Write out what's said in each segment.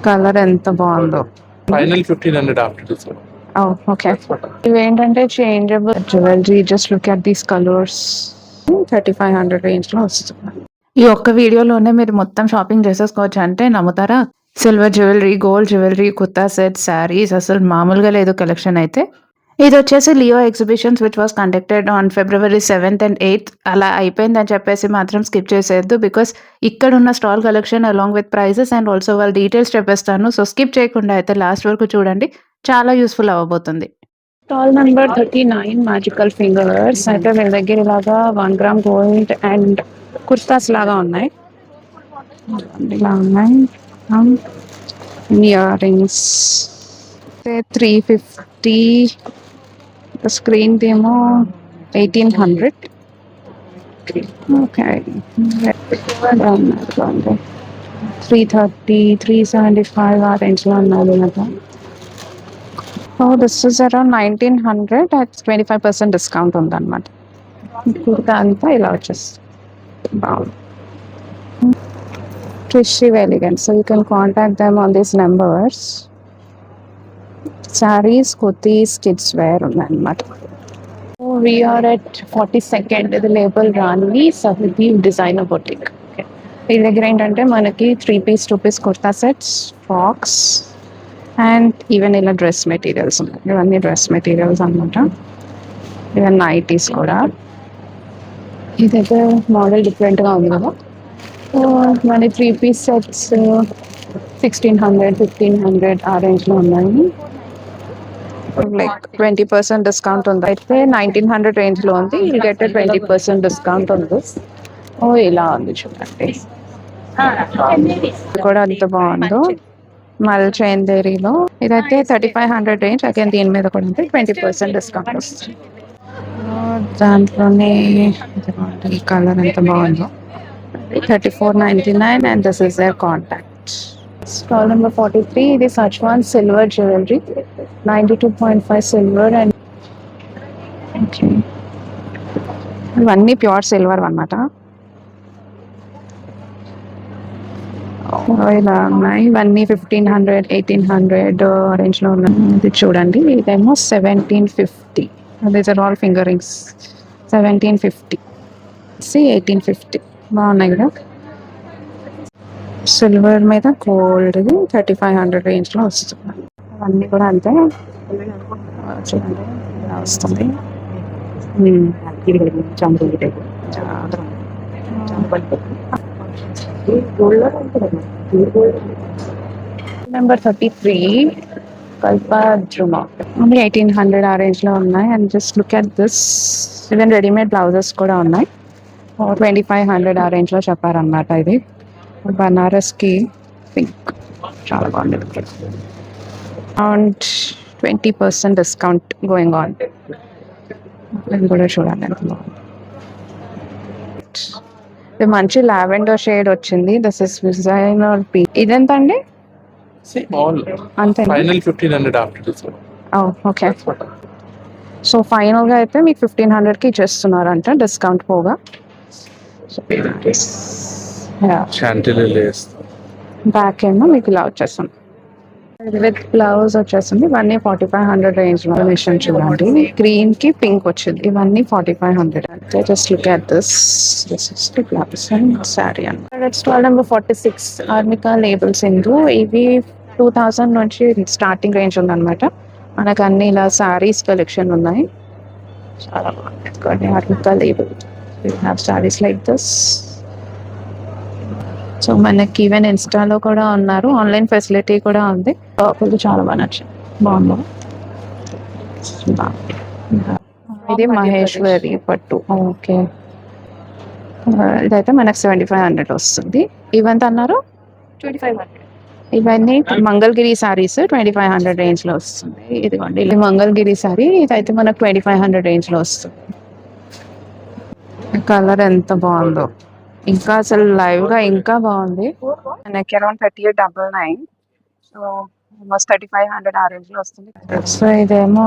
Colour ఎంత బాగుందో. Final 1500 after discount. Okay, ఇవేంటంటే changeable jewellery. Just look at these colours. 3500 range లో వస్తుంది. ఈ ఒక్క వీడియోలోనే మీరు మొత్తం షాపింగ్ చేసేసుకోవచ్చు అంటే నమ్ముతారా? Silver jewellery, gold jewellery, kurta set, saris అసలు మామూలుగా లేదు కలెక్షన్ అయితే. ఇది వచ్చేసి Leo exhibitions which was conducted on February 7th and 8th. అలా అయిపోయిందని చెప్పేసి మాత్రం స్కిప్ చేసేయద్దు, బికాస్ ఇక్కడ ఉన్న stall collection along with prizes and also వాళ్ళ డీటెయిల్స్ చెప్పేస్తాను. సో స్కిప్ చేయకుండా అయితే లాస్ట్ వరకు చూడండి, చాలా యూస్ఫుల్ అవ్వబోతుంది. Stall number 39 magical fingers. అయితే వీళ్ళ దగ్గర ఇలాగా 1 గ్రామ్ గోల్డ్ అండ్ కుర్తాస్ లాగా ఉన్నాయి. ఇలా ఉన్నాయి. Ear rings 350. స్క్రీన్ ఏమో 1800. ఓకే, 330, 375 ఆ రేంజ్లో ఉన్నాయి కదా. This is around 1900 at 25% discount ఉందన్నమాట. కుర్తా అంతా ఇలా వచ్చేస్తుంది. బాగుంది. Trishri Elegance. So you can contact them on these numbers. Sarees, kurtis, kids wear ఉన్నమాట. We are at 42nd. ఇది లేబుల్ రాణి సహృది డిజైనర్ బొటిక్. వీళ్ళ దగ్గర ఏంటంటే మనకి 3 piece 2 piece kurta sets, frocks and even ఇలా డ్రెస్ మెటీరియల్స్ ఉన్నాయి. ఇవన్నీ డ్రెస్ మెటీరియల్స్ అనమాట. ఈవెన్ నైటీస్ కూడా. ఇదైతే మోడల్ డిఫరెంట్గా ఉంది కదా. మన 3 piece సెట్స్ 1600, 1500 ఆ రేంజ్లో ఉన్నాయి. లైక్ 20% డిస్కౌంట్ ఉంది. అయితే 1900 రేంజ్లో ఉంది. ఇది గెట్ 20% డిస్కౌంట్ ఉంది. ఇలా ఉంది చూడండి, కూడా అంత బాగుందో. మల్చేందేరిలో ఇదైతే 3500 రేంజ్. అగైన్ దీని మీద కూడా ఉంది 20% డిస్కౌంట్ వస్తుంది. దాంట్లోనే ఈ కలర్ ఎంత బాగుందో. 3499 and this is their contact. Stall number 43. ఇది Sajwan silver jewelry, 92.5 silver and okay, ఇవన్నీ ప్యూర్ సిల్వర్ అన్నమాట. ఇలా ఉన్నాయి. ఇవన్నీ 1500, 1800 రేంజ్లో ఉన్నాయి. ఇది చూడండి, ఇదేమో 1750. These are all finger rings. 1750 1850. బాగున్నాయి కదా. సిల్వర్ మీద గోల్డ్ 3500 రేంజ్లో వస్తుంది. అవన్నీ కూడా అంతే చూడండి, ఇలా వస్తుంది. నెంబర్ 33 కల్పద్రుమా. ఓన్లీ 1800 ఆ రేంజ్లో ఉన్నాయి. And just look at this. Even readymade blouses కూడా ఉన్నాయి. 2500 ఆ రేంజ్లో చెప్పారనమాట. ఇది బనారస్కి పింక్, చాలా బాగుంది. Around 20% discount going on. ఇది కూడా చూడండి ఎంత బాగుంది. ఇది మంచి లావెండర్ షేడ్ వచ్చింది. This is designer P. ఇదెంత అండి? అంతే, final 1500 after discount. Okay. So ఫైనల్గా అయితే మీకు 1500కి ఇచ్చేస్తున్నారంట డిస్కౌంట్ పోగా. బ్యాక్ ఏమో మీకు ఇలా వచ్చేస్తుంది విత్ బ్లౌజ్ వచ్చేస్తుంది. ఇవన్నీ 4500 రేంజ్ లో చూడండి. గ్రీన్ కి పింక్ వచ్చింది. ఇవన్నీ 4500. Just look at this. Blouse and sorry అన్నమాట. స్టాల్ నెంబర్ 46 ఆర్మికా లేబుల్స్ ఇందు. ఇవి 2000 నుంచి స్టార్టింగ్ రేంజ్ ఉందన్నమాట. మనకు అన్ని ఇలా సారీస్ కలెక్షన్ ఉన్నాయి. చాలా బాగుంది. Armika label saris like this. So మనకి ఈవెన్ ఇన్స్టాలో కూడా ఉన్నారు. ఆన్లైన్ ఫెసిలిటీ కూడా ఉంది. పర్పుల్ చాలా బాగా నచ్చింది. బాగుంది. ఇది మహేశ్వరి పట్టు. ఓకే, ఇదైతే మనకు 7500 వస్తుంది. ఇవంతా అన్నారు 2500. ఇవన్నీ మంగళగిరి సారీస్ 2500 రేంజ్ లో వస్తుంది. ఇదిగోండి, ఇది మంగళగిరి సారీ. ఇదైతే మనకు 2500 రేంజ్ లో వస్తుంది. కలర్ ఎంత బాగుందో. ఇంకా అసలు లైవ్ గా ఇంకా బాగుంది. మనకి అరౌండ్ 3899. సో ఆల్మోస్ట్ 3500 ఆ రేంజ్ లో వస్తుంది. సో ఇదేమో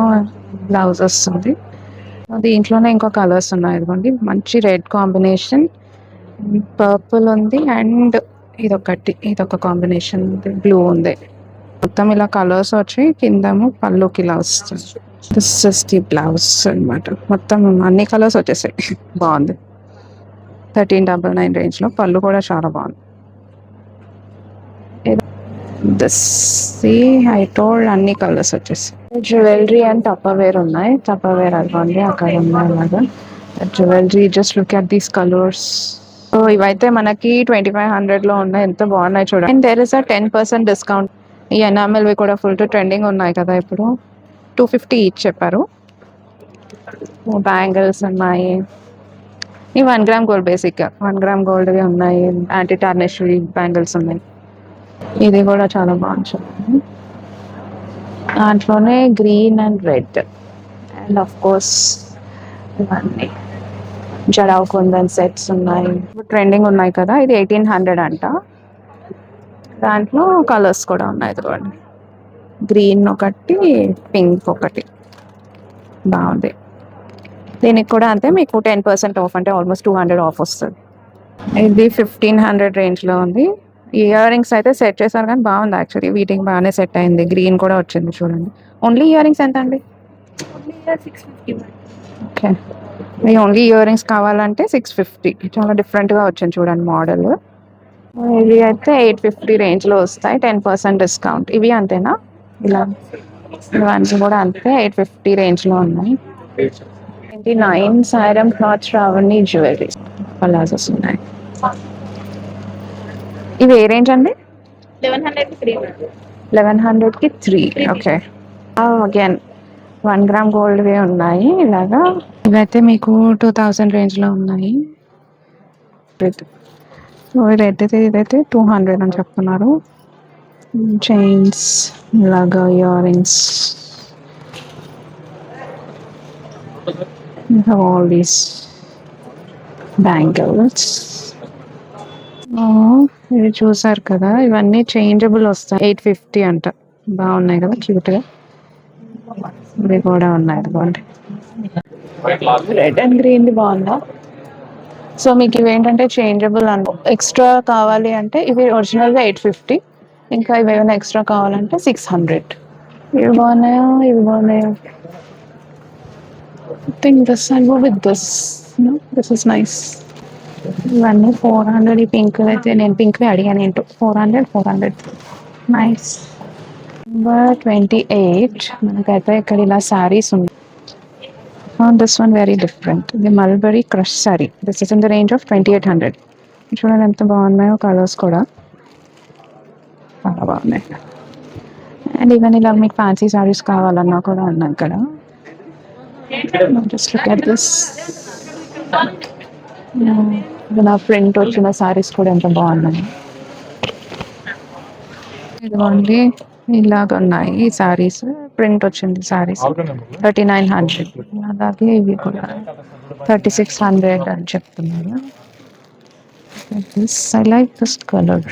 బ్లౌజ్ వస్తుంది. దీంట్లోనే ఇంకో కలర్స్ ఉన్నాయి. ఇదిగోండి, మంచి రెడ్ కాంబినేషన్, పర్పుల్ ఉంది అండ్ ఇదొక కాంబినేషన్ బ్లూ ఉంది. మొత్తం ఇలా కలర్స్ వచ్చి కిందము పళ్ళుకి ఇలా వస్తుంది. దిస్ ఇస్ ది బ్లౌజ్ అనమాట. మొత్తం అన్ని కలర్స్ వచ్చేసాయి. బాగుంది. 1399 రేంజ్ లో పళ్ళు కూడా చాలా బాగుంది. దిస్ ఐ టోల్డ్ అన్ని కలర్స్ వచ్చేసాయి. జ్యువెలరీ అండ్ టప్పర్వేర్ ఉన్నాయి. టప్పర్వేర్ అదిగోండి అక్కడ ఉన్నాయి అలాగా. Jewellery just look at these colours. So ఇవైతే మనకి 2500 లో ఉన్నాయి. ఎంత బాగున్నాయి చూడండి. And there is a 10% discount. ఈ ఎనామెల్వి కూడా ఫుల్ టు ట్రెండింగ్ ఉన్నాయి కదా ఇప్పుడు. 250 ఈచ్ చెప్పారు. బ్యాంగిల్స్ ఉన్నాయి. ఈ 1 గ్రామ్ గోల్డ్ బేసిక్ 1 గ్రామ్ గోల్డ్వి ఉన్నాయి. యాంటీ టార్నిష్ బ్యాంగిల్స్ ఉన్నాయి. ఇది కూడా చాలా బాగుంది చూడండి. దాంట్లోనే green and red and of course ఇవన్నీ జడావ్ కుందన్ సెట్స్ ఉన్నాయి. ట్రెండింగ్ ఉన్నాయి కదా. ఇది 1800 అంట. దాంట్లో కలర్స్ కూడా ఉన్నాయి చూడండి. గ్రీన్ ఒకటి, పింక్ ఒకటి బాగుంది. దీనికి కూడా అంతే మీకు 10% ఆఫ్, అంటే ఆల్మోస్ట్ 200 ఆఫ్ వస్తుంది. ఇది 1500 రేంజ్లో ఉంది. ఇయర్ రింగ్స్ అయితే సెట్ చేశారు కానీ బాగుంది యాక్చువల్లీ. వీటికి బాగానే సెట్ అయింది. గ్రీన్ కూడా వచ్చింది చూడండి. ఓన్లీ ఇయర్ రింగ్స్ ఎంత అండి? ఓకే, మీ ఓన్లీ ఇయర్ రింగ్స్ కావాలంటే 650. చాలా డిఫరెంట్గా వచ్చింది చూడండి మోడల్. ఇవి అయితే 850 రేంజ్లో వస్తాయి. 10% డిస్కౌంట్. ఇవి అంతేనా? ఇలా ఇవన్నీ కూడా అంతే 850 రేంజ్లో ఉన్నాయి. 29 Sairam cloth Shravani jewellery palazzos ఉన్నాయి. ఇవి ఏ రేంజ్ అండి? 1100కి 3. ఓకే, అగైన్ 1 గ్రామ్ గోల్డ్వే ఉన్నాయి ఇలాగా. ఇవైతే మీకు 2000 రేంజ్లో ఉన్నాయి. ఇదైతే 200 అని చెప్తున్నారు. చైన్స్ ఇలాగా, ear rings, all these bangles. ఇవి చూసారు కదా, ఇవన్నీ చేంజబుల్ వస్తాయి. 850 అంట. బాగున్నాయి కదా, క్యూట్గా. ఇవి కూడా ఉన్నాయి అనుకోండి. రెడ్ అండ్ గ్రీన్ది బాగుందా? సో మీకు ఇవి ఏంటంటే చేంజబుల్ అనుకో. ఎక్స్ట్రా కావాలి అంటే ఇవి ఒరిజినల్గా 850, ఇంకా ఇవి ఏమైనా ఎక్స్ట్రా కావాలంటే 600. ఇవి బాగున్నాయా? ఇవి బాగున్నాయా? I think this I'll go with this. No, this is nice. ఇవన్నీ 400. ఈ పింక్ అయితే నేను పింక్వి అడిగాను ఏంటో. 400 నైస్. నెంబర్ 28 మనకైతే ఇక్కడ ఇలా శారీస్ ఉన్నాయి. This one very different. ఇది mulberry crush sari. This is in the range of 2800. చూడండి ఎంత బాగున్నాయో కలర్స్ కూడా చాలా బాగున్నాయి. అండ్ ఈవెన్ ఇలా మీకు ఫ్యాన్సీ శారీస్ కావాలన్నా కూడా ఉన్నాయి ఇక్కడ. Just look at this. నా ప్రింట్ వచ్చిన శారీస్ కూడా ఎంత బాగున్నాయి. ఇదిగోండి ఇలాగ ఉన్నాయి ఈ శారీస్. ప్రింట్ వచ్చింది శారీస్ 3900. అలాగే ఇవి కూడా 3600 అని చెప్తున్నారు. ఐ లైక్ దిస్ కలర్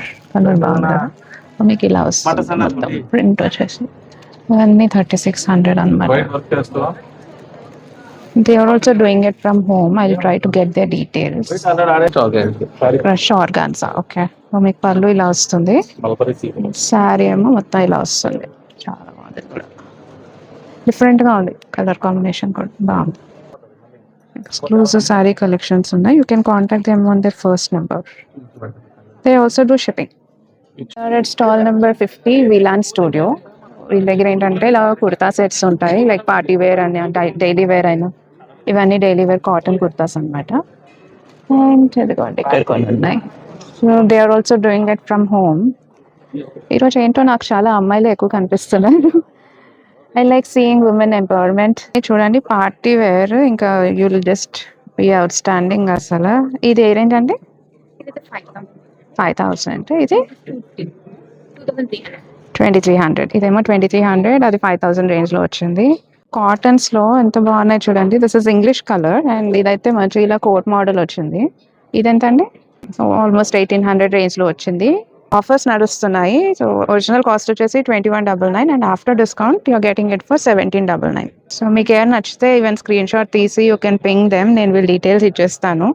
బాగుంది. మీకు ఇలా వస్తుంది మొత్తం ప్రింట్ వచ్చేసి. ఇవన్నీ 3600 అన్నమాట. They are also doing it from home. I'll try to get their details. Crush organza. Okay. మీకు పళ్ళు ఇలా వస్తుంది. శారీ ఏమో మొత్తం ఇలా వస్తుంది. చాలా బాగుంది కూడా. డిఫరెంట్గా ఉంది కలర్ కాంబినేషన్ కూడా బాగుంది. ఎక్స్క్లూజివ్ శారీ కలెక్షన్స్ ఉన్నాయి. You can contact them on their first number. They also do shipping. Stall number 50 విలాన్ studio. వీళ్ళ దగ్గర ఏంటంటే ఇలా కుర్తా సెట్స్ ఉంటాయి. లైక్ పార్టీ వేర్ అని, డైలీ వేర్ అయినా. ఇవన్నీ డైలీ వేర్ కాటన్ కుర్తాస్ అనమాట. అండ్ ఇదిగోండి ఇక్కడ కొన్ని ఉన్నాయి. So they are also doing it from home. ఈరోజు ఏంటో నాకు చాలా అమ్మాయిలు ఎక్కువ కనిపిస్తున్నారు. I like seeing women empowerment. చూడండి పార్టీ వేర్, ఇంకా you will just be outstanding అసలు. ఇది ఏ రేంజ్ అండి? 5000. ఇది 2300. ఇదేమో 2300, అది 5000 రేంజ్లో వచ్చింది. కాటన్స్లో ఎంత బాగున్నాయి చూడండి. This is English colour and ఇదైతే మంచి ఇలా కోట్ మోడల్ వచ్చింది. ఇదెంత అండి? సో ఆల్మోస్ట్ 1800 రేంజ్లో వచ్చింది. ఆఫర్స్ నడుస్తున్నాయి. సో ఒరిజినల్ కాస్ట్ వచ్చేసి 2199 and after discount you are getting it for 1799. So మీకు ఏమైనా నచ్చితే ఈవెన్ స్క్రీన్ షాట్ తీసి యూ కెన్ పింగ్ దెమ్. నేను వీళ్ళు డీటెయిల్స్ ఇచ్చేస్తాను.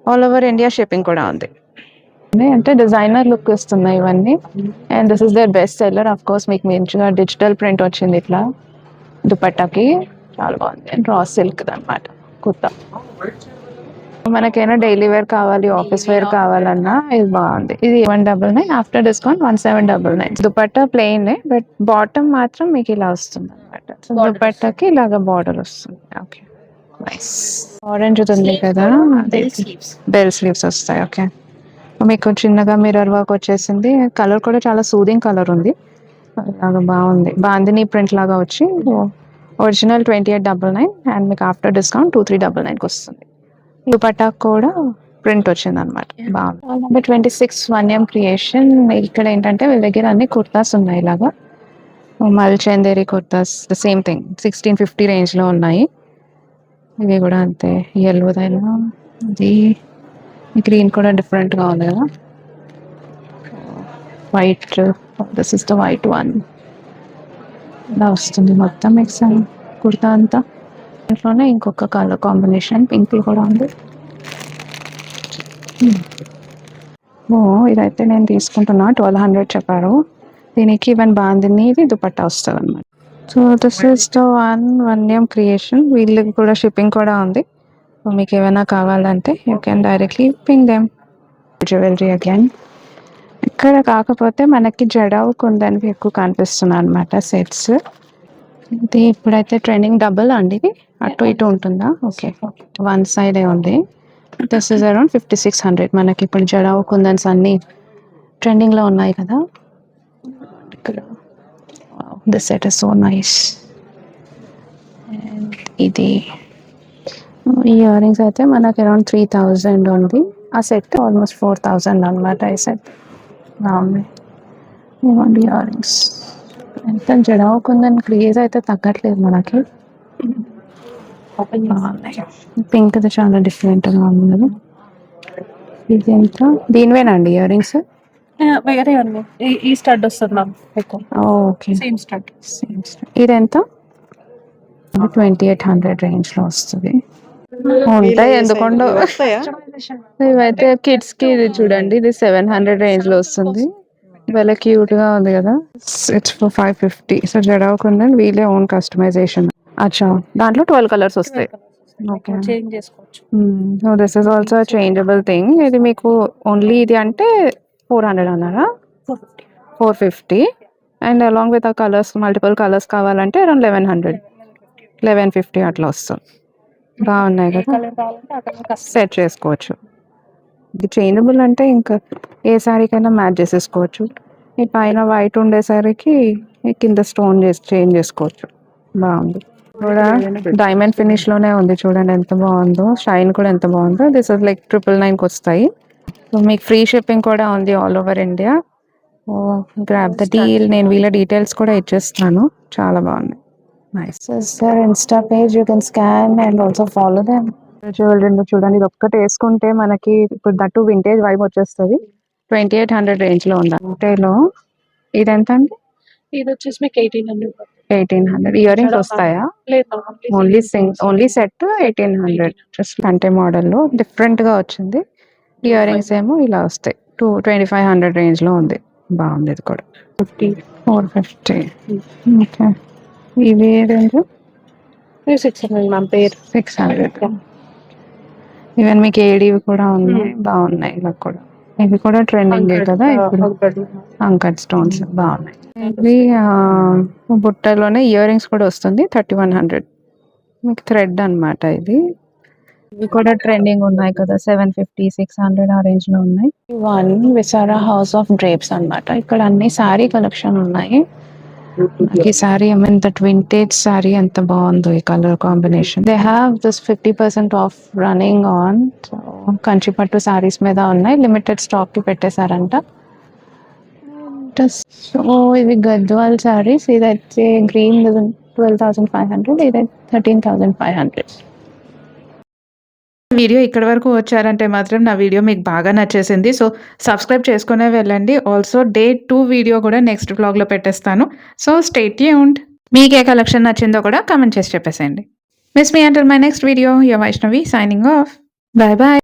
ఆల్ ఓవర్ ఇండియా షిప్పింగ్ కూడా ఉంది. అంటే డిజైనర్ లుక్ ఇస్తున్నాయి ఇవన్నీ. And this is their best seller. Of course మీకు మంచిగా డిజిటల్ ప్రింట్ వచ్చింది ఇట్లా దుపట్టాకి, చాలా బాగుంది. అండ్ రా సిల్క్ అనమాట కుర్తా. మనకైనా డైలీ వేర్ కావాలి, ఆఫీస్ వేర్ కావాలన్నా ఇది బాగుంది. ఇది 199, after discount 1799. Dupatta plain but bottom మాత్రం మీకు ఇలా వస్తుంది అనమాట. దుపట్టాకి ఇలాగ బార్డర్ వస్తుంది. Okay, nice. ఆరెంజ్ ఉంది కదా, బెల్ స్లీవ్స్ వస్తాయి. ఓకే, మీకు చిన్నగా మిర్రర్ వర్క్ వచ్చేసింది. కలర్ కూడా చాలా సూదింగ్ కలర్ ఉంది, అలాగా బాగుంది. బాందిని ప్రింట్ లాగా వచ్చి ఒరిజినల్ 2899 అండ్ మీకు ఆఫ్టర్ డిస్కౌంట్ 2399కి వస్తుంది. దుపట్టా కూడా ప్రింట్ వచ్చింది అనమాట, బాగుంది. 26 వన్యం క్రియేషన్. ఇక్కడ ఏంటంటే వీళ్ళ దగ్గర అన్ని కుర్తాస్ ఉన్నాయి, ఇలాగా మల్చందేరి కుర్తాస్, ద సేమ్ థింగ్ 1650 రేంజ్లో ఉన్నాయి. ఇవి కూడా అంతే, ఎల్లోదైనా ఇది గ్రీన్ కూడా డిఫరెంట్గా ఉంది కదా, white. This is the white one. ఇలా వస్తుంది మొత్తం మిక్స్ అని కుర్తా అంతా. ఇంట్లోనే ఇంకొక కలర్ కాంబినేషన్ పింక్ కూడా ఉంది. ఓ, ఇదైతే నేను తీసుకుంటున్నా, 1200 చెప్పారు. దీనికి ఈవెన్ బాందిని ఇది దుపట్టా వస్తుంది అనమాట. So this is the Vanyam creation. వీళ్ళకి కూడా షిప్పింగ్ కూడా ఉంది. సో మీకు ఏమైనా కావాలంటే you can directly ping them. Jewellery again ఇక్కడ కాకపోతే మనకి జడావు కుందన్వి ఎక్కువ కనిపిస్తున్నాయి అనమాట సెట్స్. ఇది ఇప్పుడైతే ట్రెండింగ్. డబుల్ అండి ఇది, అటు ఇటు ఉంటుందా? ఓకే, వన్ సైడే ఉంది. This is around 5600. మనకి ఇప్పుడు జడావు కుందన్స్ అన్ని ట్రెండింగ్లో ఉన్నాయి కదా. ఇక్కడ this set is so nice. And ఇది ఇయర్ రింగ్స్ అయితే మనకి అరౌండ్ 3000 ఉంది. ఆ సెట్ ఆల్మోస్ట్ 4000 అనమాట. ఈ సెట్ బాగుంది. ఇవ్వండి ఇయర్ రింగ్స్. ఎంత జడవుకుందని క్రేజ్ అయితే తగ్గట్లేదు మనకి. పింక్ అది చాలా డిఫరెంట్గా ఉంది కదా. ఇది ఎంత? దీనివేనండి ఇయర్ రింగ్స్? వేరే అండి, ఈ స్టడ్ వస్తుంది మ్యామ్ ఎక్కువ. Okay, same stud. ఇది ఎంత? 2800 రేంజ్లో వస్తుంది. ఉంటాయి ఎందుకుండా. ఇవైతే కిడ్స్ కి ఇది చూడండి, ఇది 700 రేంజ్ లో వస్తుంది. చాలా క్యూట్ గా ఉంది కదా. It's for 550. సో జడవకుందని వీళ్ళే ఓన్ కస్టమైజేషన్. అచ్చా, దాంట్లో 12 కలర్స్ వస్తాయి. ఓకే, చేంజ్ చేసుకోవచ్చు. So this is also changeable thing. ఇది మీకు ఓన్లీ ఇది అంటే 400 అన్నారా? 450. అండ్ అలాంగ్ విత్ ఆ కలర్స్, మల్టిపుల్ కలర్స్ కావాలంటే అరౌండ్ 1150 అట్లా వస్తుంది. బాగున్నాయి కదా, సెట్ చేసుకోవచ్చు. ఇది చేంజబుల్ అంటే ఇంకా ఏ శారీకైనా మ్యాచ్ చేసేసుకోవచ్చు. ఈ పైన వైట్ ఉండేసరికి కింద స్టోన్ చేంజ్ చేసుకోవచ్చు. బాగుంది కూడా. డైమండ్ ఫినిష్ లోనే ఉంది చూడండి ఎంత బాగుందో. షైన్ కూడా ఎంత బాగుందో. దిస్ ఇస్ లైక్ 999కి వస్తాయి. సో మీకు ఫ్రీ షిప్పింగ్ కూడా ఉంది all over India. Grab the deal. నేను వీళ్ళ డీటెయిల్స్ కూడా ఇచ్చేస్తాను. చాలా బాగుంది. Nice. So is their Insta page, you can scan and also follow them. Jewellery చూడండి, ఇది ఒక్కటి వేసుకుంటే మనకి ఇప్పుడు దట్టు వింటేజ్ వైబ్ వచ్చేస్తుంది. 2800 రేంజ్ లో ఉంది. అంటేలో ఇది ఎంత అండి? ఇది వచ్చేసి మీకు 1800. 1800. ఇయర్ రింగ్స్ వస్తాయా? లేదు, ఓన్లీ సెట్ 1800. జస్ట్ అంటే మోడల్ లో డిఫరెంట్ గా వచ్చింది. ఇయర్ రింగ్స్ ఏమో ఇలా వస్తాయి. 2500 రేంజ్ లో ఉంది. బాగుంది. ఇది కూడా 450. ఓకే, ఇవి రేంజ్ 600 మ్యామ్. పేరు 600. ఈవెన్ మీకు ఏడివి కూడా ఉన్నాయి, బాగున్నాయి. ఇలా కూడా ఇవి కూడా ట్రెండింగ్ కదా ఇప్పుడు. అంకట్ స్టోన్స్ బాగున్నాయి. ఇవి బుట్టలోనే ఇయర్ రింగ్స్ కూడా వస్తుంది. 3100 మీకు థ్రెడ్ అనమాట. ఇవి కూడా ట్రెండింగ్ ఉన్నాయి కదా. 750, 600 ఆ రేంజ్ లో ఉన్నాయి. వన్ విసారా హౌస్ ఆఫ్ డ్రేప్స్ అనమాట. ఇక్కడ అన్ని సారీ కలెక్షన్ ఉన్నాయి. ఈ సారీ దట్ వింటేజ్ సారీ ఎంత బాగుందో. ఈ colour combination. They have this 50% of running on. Kanchi పట్టు సారీస్ మీద ఉన్నాయి. లిమిటెడ్ స్టాక్ కి పెట్టేశారంట. సో ఇది గద్వాల్ సారీస్. ఇదైతే గ్రీన్ 12,500. ఇదైతే 13,500. వీడియో ఇక్కడ వరకు వచ్చారంటే మాత్రం నా వీడియో మీకు బాగా నచ్చేసింది. సో సబ్స్క్రైబ్ చేసుకునే వెళ్ళండి. ఆల్సో డే 2 వీడియో కూడా నెక్స్ట్ వ్లాగ్లో పెట్టేస్తాను. So stay tuned. మీకు ఏ కలెక్షన్ నచ్చిందో కూడా కామెంట్ చేసి చెప్పేసేయండి. Miss me until my next video. Your Vaishnavi signing off. Bye bye.